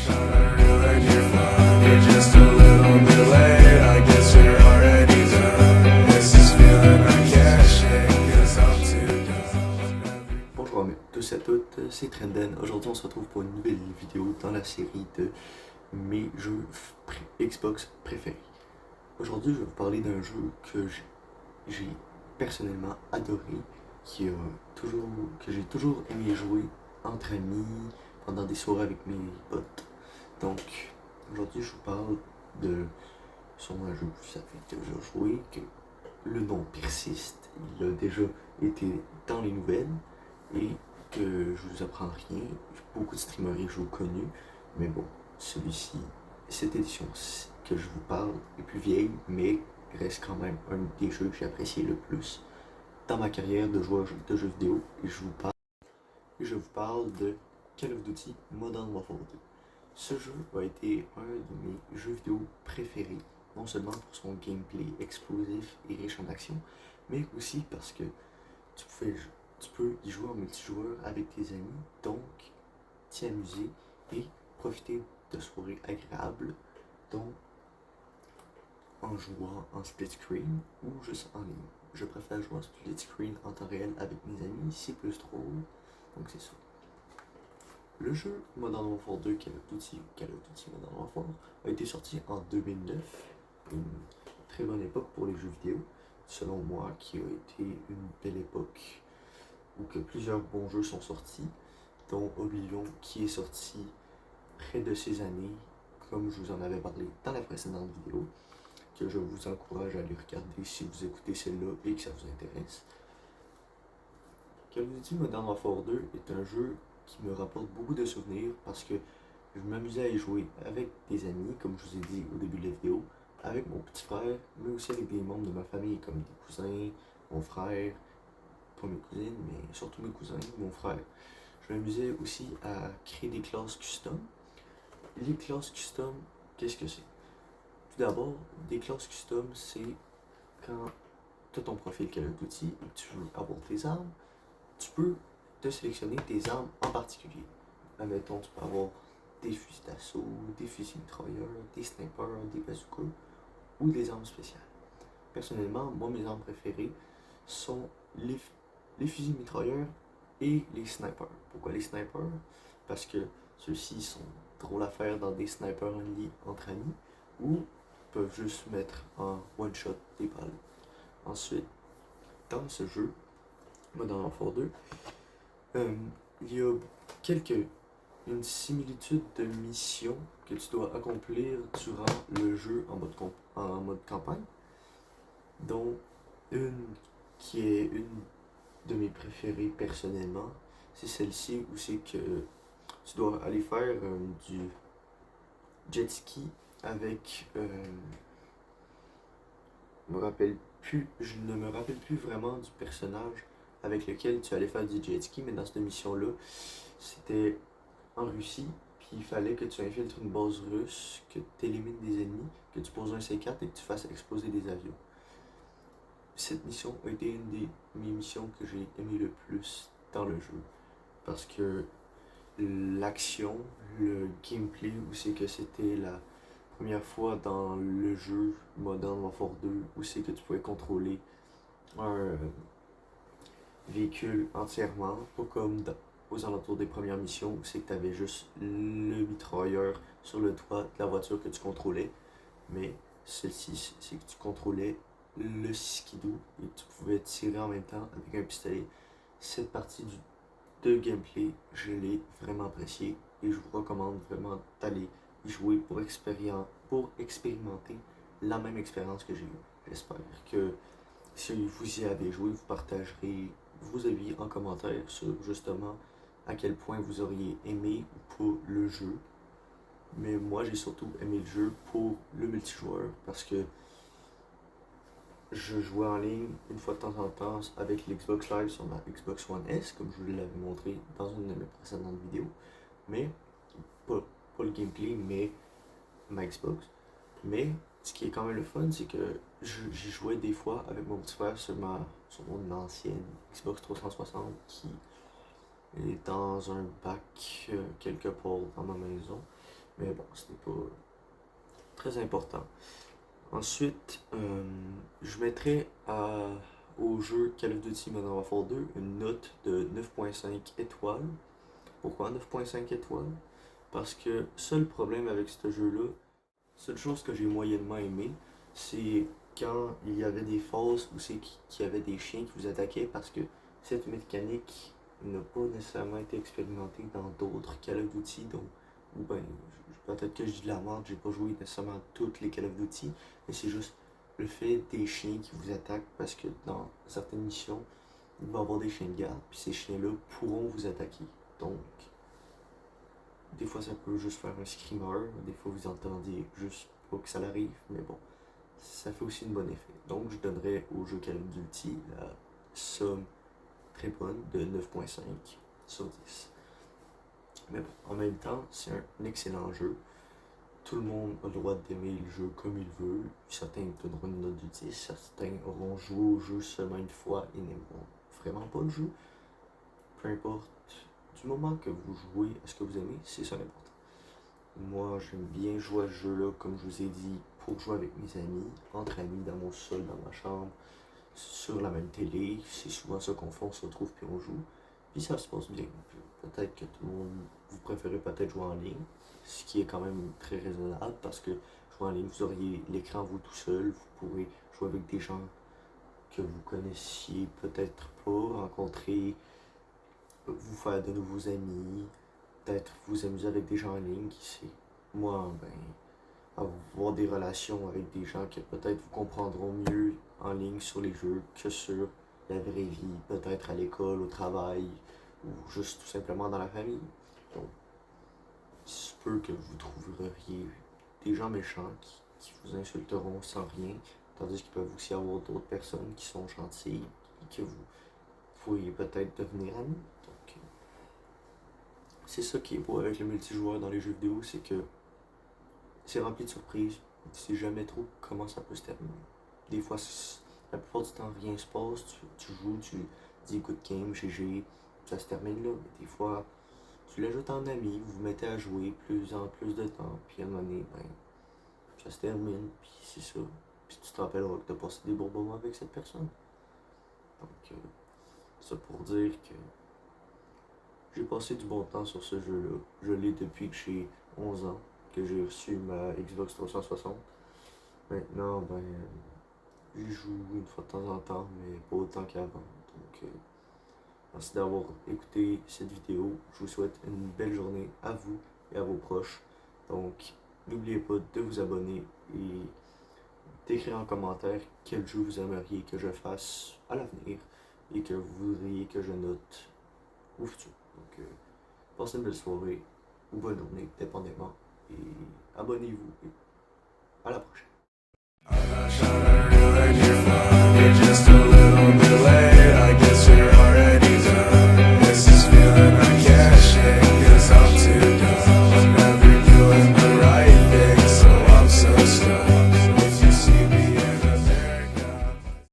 Tryna ruin your fun. You're just a little bit late. I guess you're already done. This is feeling I can't shake 'cause I'm too done. Bonjour à tous et à toutes, c'est Trenden. Aujourd'hui, on se retrouve pour une nouvelle vidéo dans la série de mes jeux Xbox préférés. Aujourd'hui, je vais vous parler d'un jeu que j'ai personnellement adoré, que j'ai toujours aimé jouer entre amis, pendant des soirées avec mes potes. Donc, aujourd'hui, je vous parle de sûrement un jeu que vous savez déjà joué, que le nom persiste, il a déjà été dans les nouvelles, et que je vous apprends rien. Beaucoup de streamers y jouent connus, mais bon, cette édition que je vous parle est plus vieille, mais reste quand même un des jeux que j'ai apprécié le plus dans ma carrière de joueur de jeux vidéo, et je vous parle de Call of Duty Modern Warfare 2. Ce jeu a été un de mes jeux vidéo préférés, non seulement pour son gameplay explosif et riche en action, mais aussi parce que tu peux y jouer en multijoueur avec tes amis, donc t'y amuser et profiter de soirées agréables, donc en jouant en split screen ou juste en ligne. Je préfère jouer en split screen en temps réel avec mes amis, c'est plus drôle, donc c'est ça. Le jeu Modern Warfare 2, Call of Duty Modern Warfare, a été sorti en 2009, une très bonne époque pour les jeux vidéo, selon moi, qui a été une belle époque où que plusieurs bons jeux sont sortis, dont Oblivion, qui est sorti près de ces années, comme je vous en avais parlé dans la précédente vidéo, que je vous encourage à aller regarder si vous écoutez celle-là et que ça vous intéresse. Call of Duty Modern Warfare 2 est un jeu qui me rapporte beaucoup de souvenirs parce que je m'amusais à y jouer avec des amis, comme je vous ai dit au début de la vidéo, avec mon petit frère, mais aussi avec des membres de ma famille comme des cousins, mon frère, pas mes cousines, mais surtout mes cousins, mon frère. Je m'amusais aussi à créer des classes custom. Les classes custom, qu'est-ce que c'est? Tout d'abord, des classes custom, c'est quand tu as ton profil Call of Duty et que tu veux avoir tes armes, tu peux te sélectionner tes armes en particulier. Admettons, tu peux avoir des fusils d'assaut, des fusils mitrailleurs, des snipers, des bazookas ou des armes spéciales. Personnellement, moi, mes armes préférées sont les fusils mitrailleurs et les snipers. Pourquoi les snipers? Parce que ceux-ci sont drôles à faire dans des snipers only entre amis ou peuvent juste mettre en one shot des balles. Ensuite, dans ce jeu, Modern Warfare 2, il y a une similitude de mission que tu dois accomplir durant le jeu en mode campagne, dont une qui est une de mes préférées personnellement, c'est celle-ci où c'est que tu dois aller faire du jet ski avec je ne me rappelle plus vraiment du personnage avec lequel tu allais faire du jet ski, mais dans cette mission-là, c'était en Russie, puis il fallait que tu infiltres une base russe, que tu élimines des ennemis, que tu poses un C4 et que tu fasses exploser des avions. Cette mission a été une des mes missions que j'ai aimé le plus dans le jeu, parce que l'action, le gameplay, où c'est que c'était la première fois dans le jeu Modern Warfare 2 où c'est que tu pouvais contrôler un véhicule entièrement, pas comme aux alentours des premières missions où c'est que tu avais juste le mitrailleur sur le toit de la voiture que tu contrôlais, mais celle-ci, c'est que tu contrôlais le skidoo et tu pouvais tirer en même temps avec un pistolet. Cette partie de gameplay, je l'ai vraiment apprécié et je vous recommande vraiment d'aller y jouer pour expérimenter la même expérience que j'ai eue. J'espère que si vous y avez joué, vous partagerez vos avis en commentaire sur justement à quel point vous auriez aimé ou pas le jeu. Mais moi, j'ai surtout aimé le jeu pour le multijoueur parce que je jouais en ligne une fois de temps en temps avec l'Xbox Live sur ma Xbox One S, comme je vous l'avais montré dans une de mes précédentes vidéos. Mais, pas le gameplay, mais ma Xbox. Mais, ce qui est quand même le fun, c'est que j'y jouais des fois avec mon petit frère sur mon ancienne Xbox 360 qui est dans un bac quelque part dans ma maison. Mais bon, ce n'est pas très important. Ensuite, je mettrai au jeu Call of Duty Modern Warfare 2 une note de 9.5 étoiles. Pourquoi 9.5 étoiles? Parce que seul problème avec ce jeu-là, seule chose que j'ai moyennement aimé, c'est quand il y avait des phases où c'est qu'il y avait des chiens qui vous attaquaient parce que cette mécanique n'a pas nécessairement été expérimentée dans d'autres Call of Duty, donc, ou ben, peut-être que je dis de la merde, j'ai pas joué nécessairement à toutes les Call of Duty, mais c'est juste le fait des chiens qui vous attaquent parce que dans certaines missions, il va y avoir des chiens de garde, puis ces chiens-là pourront vous attaquer. Donc, des fois ça peut juste faire un screamer, des fois vous entendez juste pas que ça l'arrive, mais bon, ça fait aussi une bonne effet. Donc je donnerais au jeu Call of Duty la somme très bonne de 9.5 sur 10. Mais bon, en même temps, c'est un excellent jeu. Tout le monde a le droit d'aimer le jeu comme il veut. Certains donneront une note de 10, certains auront joué au jeu seulement une fois et n'aimeront vraiment pas le jeu. Peu importe, du moment que vous jouez à ce que vous aimez, c'est ça l'important. Moi, j'aime bien jouer à ce jeu-là, comme je vous ai dit, pour jouer avec mes amis, entre amis, dans mon sol, dans ma chambre, sur la même télé. C'est souvent ça qu'on fait, on se retrouve puis on joue. Puis ça se passe bien. Peut-être que tout le monde, vous préférez peut-être jouer en ligne, ce qui est quand même très raisonnable parce que jouer en ligne, vous auriez l'écran vous tout seul, vous pourrez jouer avec des gens que vous connaissiez peut-être pas, rencontrer, vous faire de nouveaux amis, peut-être vous amuser avec des gens en ligne, qui sait. Moi, ben, avoir des relations avec des gens que peut-être vous comprendront mieux en ligne sur les jeux que sur la vraie vie, peut-être à l'école, au travail, ou juste tout simplement dans la famille. Donc, il se peut que vous trouveriez des gens méchants qui vous insulteront sans rien, tandis qu'il peut aussi y avoir d'autres personnes qui sont gentilles et que vous pourriez peut-être devenir amis. Donc, c'est ça qui est beau avec le multijoueur dans les jeux vidéo, c'est que c'est rempli de surprises. Tu sais jamais trop comment ça peut se terminer. Des fois, la plupart du temps, rien se passe. Tu joues, tu dis good game, GG, ça se termine là. Mais des fois, tu l'ajoutes en ami, vous vous mettez à jouer plus en plus de temps, puis à un moment donné, ben, ça se termine, puis c'est ça. Puis tu te rappelleras que tu as passé des bons moments avec cette personne. Donc, ça pour dire que j'ai passé du bon temps sur ce jeu-là. Je l'ai depuis que j'ai 11 ans, que j'ai reçu ma Xbox 360. Maintenant, ben, j'y joue une fois de temps en temps, mais pas autant qu'avant. Donc, merci d'avoir écouté cette vidéo. Je vous souhaite une belle journée à vous et à vos proches. Donc, n'oubliez pas de vous abonner et d'écrire en commentaire quel jeu vous aimeriez que je fasse à l'avenir et que vous voudriez que je note au futur. Donc, passez une belle soirée ou bonne journée, dépendamment. Et abonnez-vous.